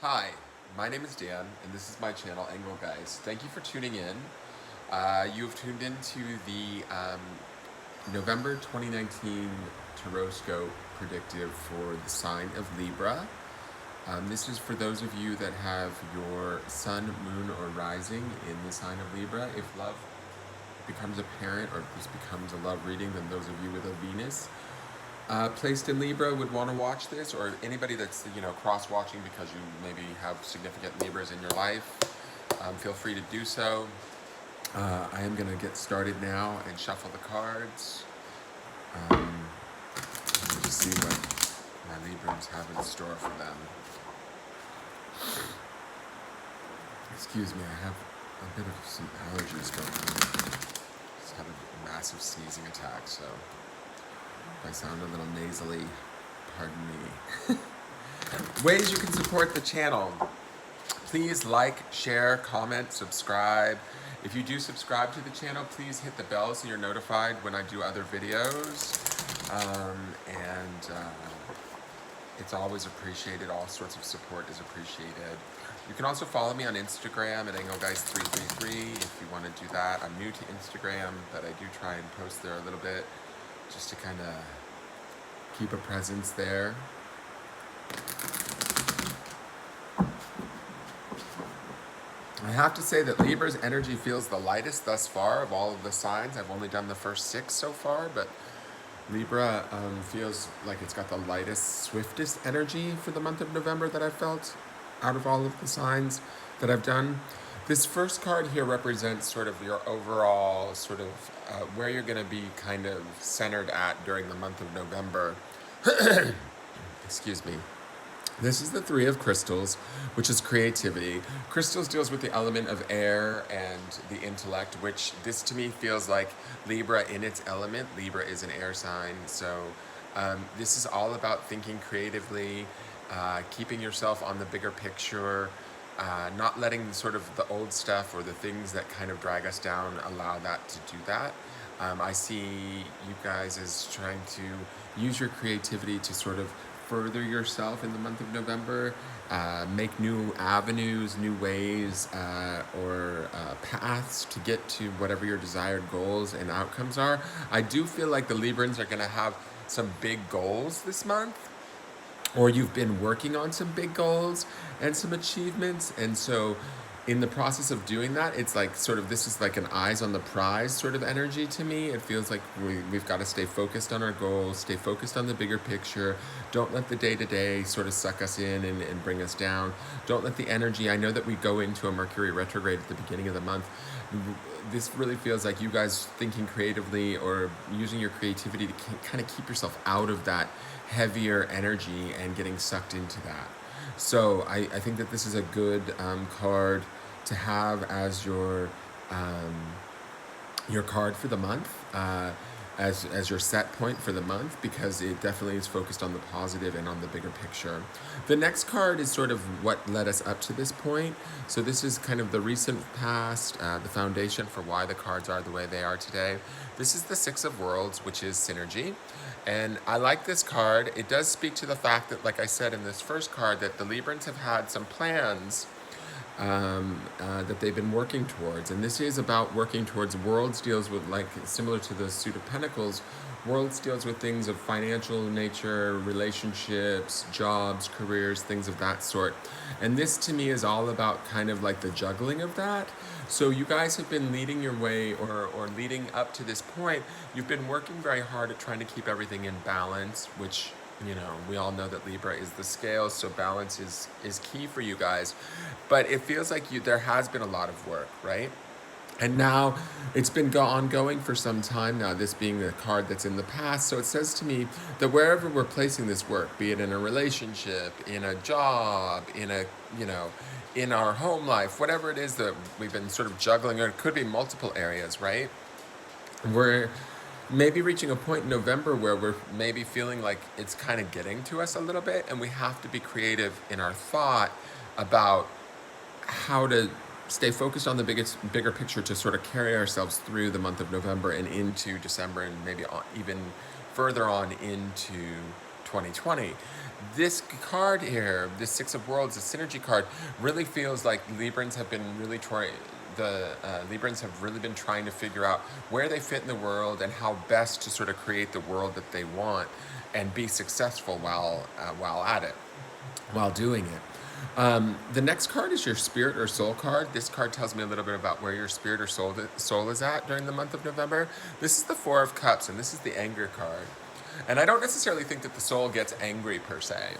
Hi, my name is Dan, and this is my channel, Engelgeist. Thank you for tuning in. You have tuned into the November 2019 Tarotoscope predictive for the sign of Libra. This is for those of you that have your sun, moon, or rising in the sign of Libra. If love becomes apparent or this becomes a love reading, then those of you with a Venus placed in Libra would want to watch this, or anybody that's cross-watching because you maybe have significant Libras in your life, feel free to do so. I am going to get started now and shuffle the cards. Let me just see what my Librans have in store for them. Excuse me, I have a bit of some allergies going on. Just had a massive sneezing attack, so if I sound a little nasally, pardon me. Ways you can support the channel. Please like, share, comment, subscribe. If you do subscribe to the channel, please hit the bell so you're notified when I do other videos. It's always appreciated. All sorts of support is appreciated. You can also follow me on Instagram at Engelgeist333 if you want to do that. I'm new to Instagram, but I do try and post there a little bit just to kind of keep a presence there. I have to say that Libra's energy feels the lightest thus far of all of the signs. I've only done the first 6 so far, but Libra feels like it's got the lightest, swiftest energy for the month of November that I've felt out of all of the signs that I've done. This first card here represents sort of your overall sort of where you're going to be kind of centered at during the month of November. Excuse me. This is the 3 of Crystals, which is creativity. Crystals deals with the element of air and the intellect, which this to me feels like Libra in its element. Libra is an air sign, so this is all about thinking creatively, keeping yourself on the bigger picture, not letting sort of the old stuff or the things that kind of drag us down allow that to do that. I see you guys as trying to use your creativity to sort of further yourself in the month of November, make new avenues, new ways, or paths to get to whatever your desired goals and outcomes are. I do feel like the Librans are going to have some big goals this month, or you've been working on some big goals and some achievements, and so in the process of doing that, it's like sort of, this is like an eyes on the prize sort of energy to me. It feels like we've got to stay focused on our goals, stay focused on the bigger picture. Don't let the day-to-day sort of suck us in and bring us down. Don't let the energy, I know that we go into a Mercury retrograde at the beginning of the month. This really feels like you guys thinking creatively or using your creativity to kind of keep yourself out of that heavier energy and getting sucked into that. So I think that this is a good card to have as your card for the month, as your set point for the month, because it definitely is focused on the positive and on the bigger picture. The next card is sort of what led us up to this point. So this is kind of the recent past, the foundation for why the cards are the way they are today. This is the 6 of Worlds, which is synergy. And I like this card. It does speak to the fact that, like I said in this first card, that the Librans have had some plans that they've been working towards. And this is about working towards. Worlds deals with, like, similar to the Suit of Pentacles, Worlds deals with things of financial nature, relationships, jobs, careers, things of that sort. And this to me is all about kind of like the juggling of that. So you guys have been leading your way, or leading up to this point, you've been working very hard at trying to keep everything in balance, which, we all know that Libra is the scale, so balance is key for you guys. But it feels like there has been a lot of work, right? And now it's been ongoing for some time now, this being the card that's in the past. So it says to me that wherever we're placing this work, be it in a relationship, in a job, in in our home life, whatever it is that we've been sort of juggling, or it could be multiple areas, right? We're maybe reaching a point in November where we're maybe feeling like it's kind of getting to us a little bit, and we have to be creative in our thought about how to stay focused on the bigger picture to sort of carry ourselves through the month of November and into December, and maybe even further on into 2020. This card here, this Six of Worlds, the Synergy card, really feels like Librans have been really trying. The Librans have really been trying to figure out where they fit in the world and how best to sort of create the world that they want and be successful while at it, while doing it. The next card is your spirit or soul card. This card tells me a little bit about where your spirit or soul is at during the month of November. This is the Four of Cups, and this is the anger card. And I don't necessarily think that the soul gets angry per se,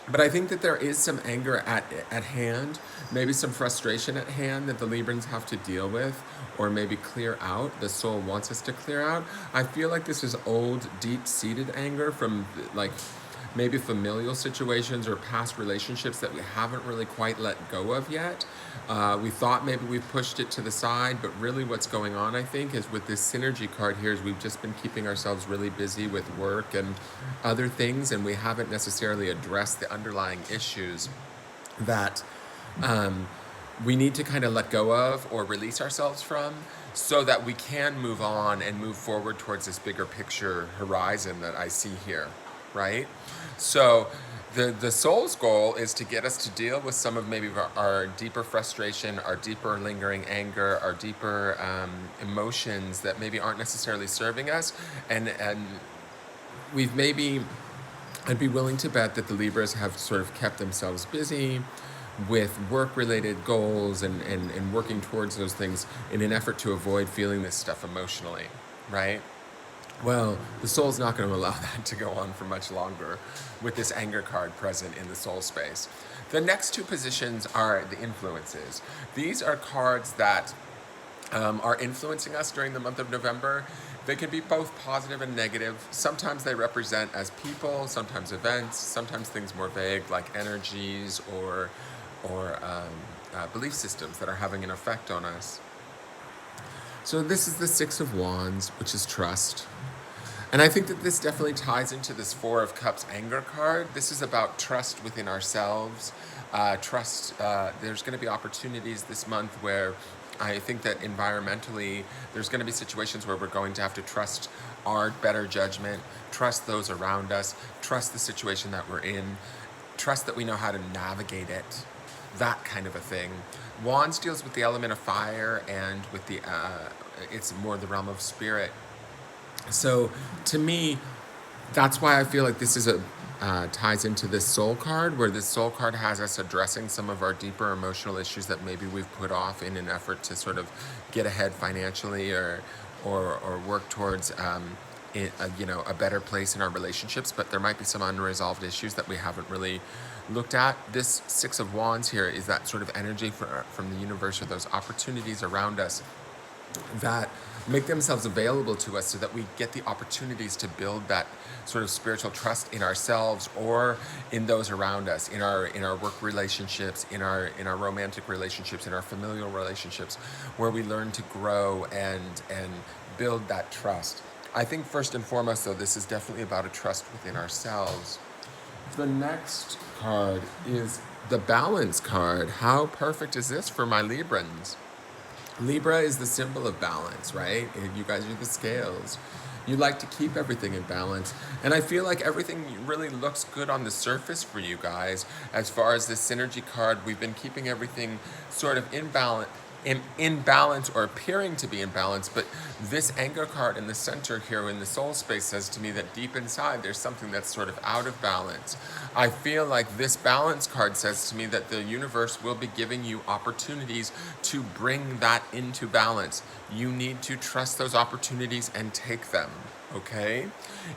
but I think that there is some anger at hand, maybe some frustration at hand that the Librans have to deal with or maybe clear out. The soul wants us to clear out. I feel like this is old, deep-seated anger from like maybe familial situations or past relationships that we haven't really quite let go of yet. We thought maybe we've pushed it to the side, but really what's going on, I think, is with this Synergy card here is we've just been keeping ourselves really busy with work and other things, and we haven't necessarily addressed the underlying issues that we need to kind of let go of or release ourselves from so that we can move on and move forward towards this bigger picture horizon that I see here, right? So the soul's goal is to get us to deal with some of maybe our deeper frustration, our deeper lingering anger, our deeper emotions that maybe aren't necessarily serving us. And we've maybe, I'd be willing to bet that the Libras have sort of kept themselves busy with work-related goals and working towards those things in an effort to avoid feeling this stuff emotionally, right? Well, the soul's not going to allow that to go on for much longer with this anger card present in the soul space. The next two positions are the influences. These are cards that are influencing us during the month of November. They can be both positive and negative. Sometimes they represent as people, sometimes events, sometimes things more vague like energies or belief systems that are having an effect on us. So this is the Six of Wands, which is trust. And I think that this definitely ties into this Four of Cups anger card. This is about trust within ourselves. Trust, there's going to be opportunities this month where I think that environmentally, there's going to be situations where we're going to have to trust our better judgment, trust those around us, trust the situation that we're in, trust that we know how to navigate it, that kind of a thing. Wands deals with the element of fire and with the, it's more the realm of spirit. So to me, that's why I feel like this is ties into this soul card, where this soul card has us addressing some of our deeper emotional issues that maybe we've put off in an effort to sort of get ahead financially or work towards a better place in our relationships. But there might be some unresolved issues that we haven't really looked at. This Six of Wands here is that sort of energy from the universe, or those opportunities around us that make themselves available to us so that we get the opportunities to build that sort of spiritual trust in ourselves or in those around us, in our work relationships, in our romantic relationships, in our familial relationships, where we learn to grow and build that trust. I think first and foremost, though, this is definitely about a trust within ourselves. The next card is the Balance card. How perfect is this for my Librans? Libra is the symbol of balance, right? You guys are the scales. You like to keep everything in balance. And I feel like everything really looks good on the surface for you guys. As far as this Synergy card, we've been keeping everything sort of in balance or appearing to be in balance. But this anger card in the center here in the soul space says to me that deep inside there's something that's sort of out of balance. I feel like this Balance card says to me that the universe will be giving you opportunities to bring that into balance. You need to trust those opportunities and take them, okay?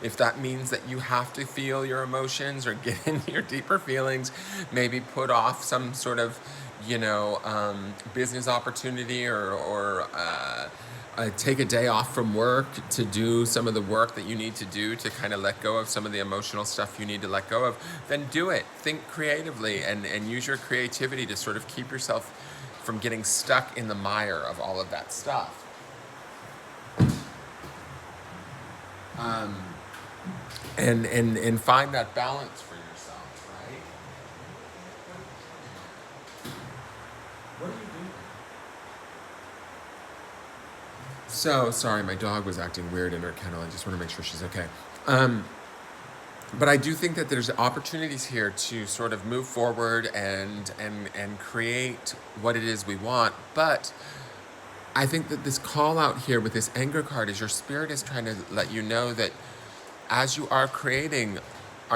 If that means that you have to feel your emotions or get into your deeper feelings, maybe put off some sort of business opportunity or take a day off from work to do some of the work that you need to do to kind of let go of some of the emotional stuff you need to let go of, then do it. Think creatively and use your creativity to sort of keep yourself from getting stuck in the mire of all of that stuff. And find that balance for yourself, right? What are you doing? So, sorry, my dog was acting weird in her kennel. I just want to make sure she's okay. But I do think that there's opportunities here to sort of move forward and create what it is we want. But I think that this call out here with this anger card is your spirit is trying to let you know that as you are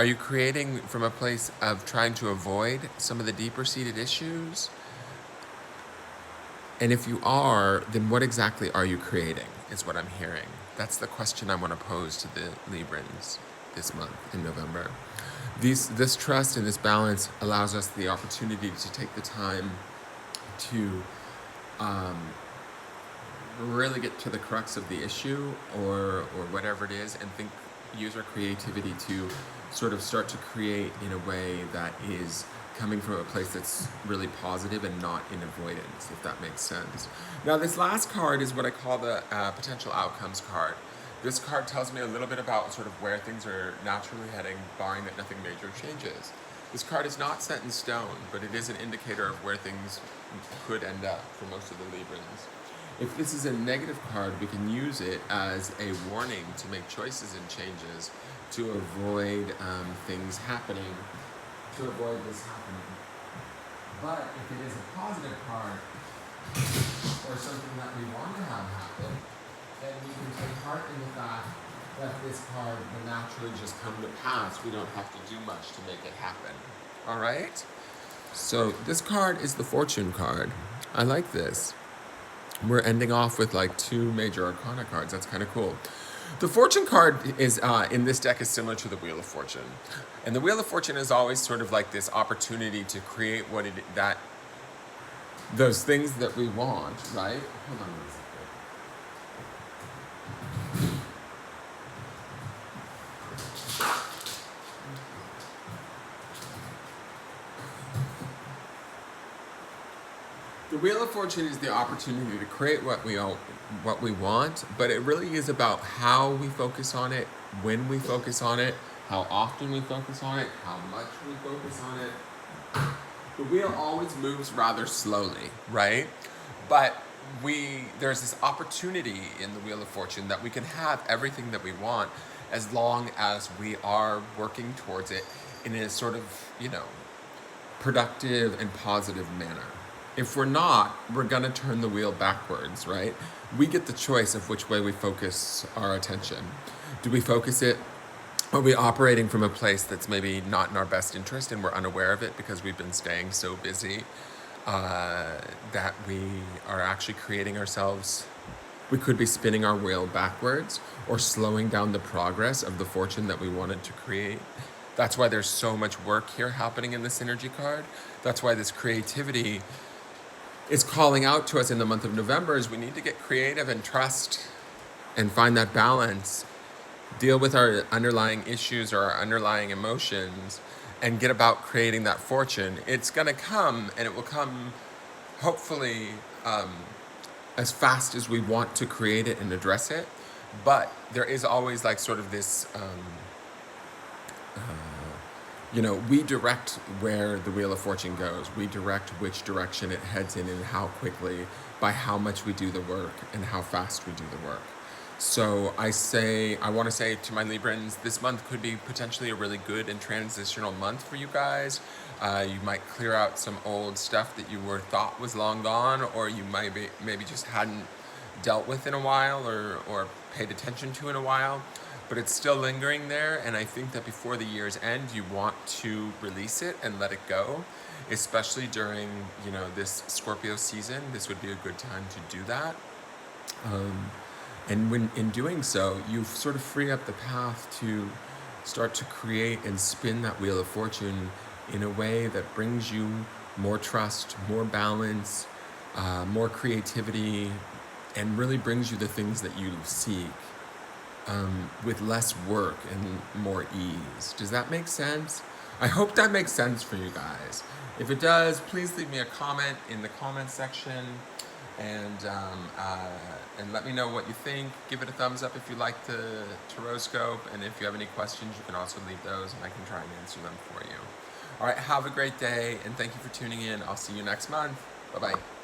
you creating from a place of trying to avoid some of the deeper seated issues? And if you are, then what exactly are you creating, is what I'm hearing. That's the question I want to pose to the Librans this month in November. This trust and this balance allows us the opportunity to take the time to really get to the crux of the issue or whatever it is, and use our creativity to sort of start to create in a way that is coming from a place that's really positive and not in avoidance, if that makes sense. Now, this last card is what I call the potential outcomes card. This card tells me a little bit about sort of where things are naturally heading, barring that nothing major changes. This card is not set in stone, but it is an indicator of where things could end up for most of the Librans. If this is a negative card, we can use it as a warning to make choices and changes to avoid things happening, to avoid this happening. But if it is a positive card, or something that we want to have happen, then we can take heart in the fact that this card will naturally just come to pass. We don't have to do much to make it happen. All right? So this card is the Fortune card. I like this. We're ending off with like 2 major arcana cards. That's kind of cool. The Fortune card is in this deck is similar to the Wheel of Fortune. And the Wheel of Fortune is always sort of like this opportunity to create those things that we want, right? Hold on one second. The Wheel of Fortune is the opportunity to create what we want, but it really is about how we focus on it, when we focus on it, how often we focus on it, how much we focus on it. The wheel always moves rather slowly, right? But there's this opportunity in the Wheel of Fortune that we can have everything that we want as long as we are working towards it in a sort of, productive and positive manner. If we're not, we're going to turn the wheel backwards, right? We get the choice of which way we focus our attention. Do we focus it? Are we operating from a place that's maybe not in our best interest and we're unaware of it because we've been staying so busy that we are actually creating ourselves? We could be spinning our wheel backwards or slowing down the progress of the fortune that we wanted to create. That's why there's so much work here happening in this energy card. That's why this creativity is calling out to us in the month of November, is we need to get creative and trust and find that balance, deal with our underlying issues or our underlying emotions, and get about creating that fortune. It's going to come, and it will come hopefully as fast as we want to create it and address it. But there is always like sort of this we direct where the Wheel of Fortune goes. We direct which direction it heads in and how quickly, by how much we do the work and how fast we do the work. So I want to say to my Librans, this month could be potentially a really good and transitional month for you guys. You might clear out some old stuff that you thought was long gone, or you maybe just hadn't dealt with in a while or paid attention to in a while. But it's still lingering there, and I think that before the year's end, you want to release it and let it go, especially during, this Scorpio season. This would be a good time to do that. And when in doing so, you sort of free up the path to start to create and spin that Wheel of Fortune in a way that brings you more trust, more balance, more creativity, and really brings you the things that you seek. With less work and more ease. Does that make sense? I hope that makes sense for you guys. If it does, please leave me a comment in the comment section and let me know what you think. Give it a thumbs up if you like the Tarotoscope, and if you have any questions, you can also leave those and I can try and answer them for you. All right, have a great day, and thank you for tuning in. I'll see you next month. Bye-bye.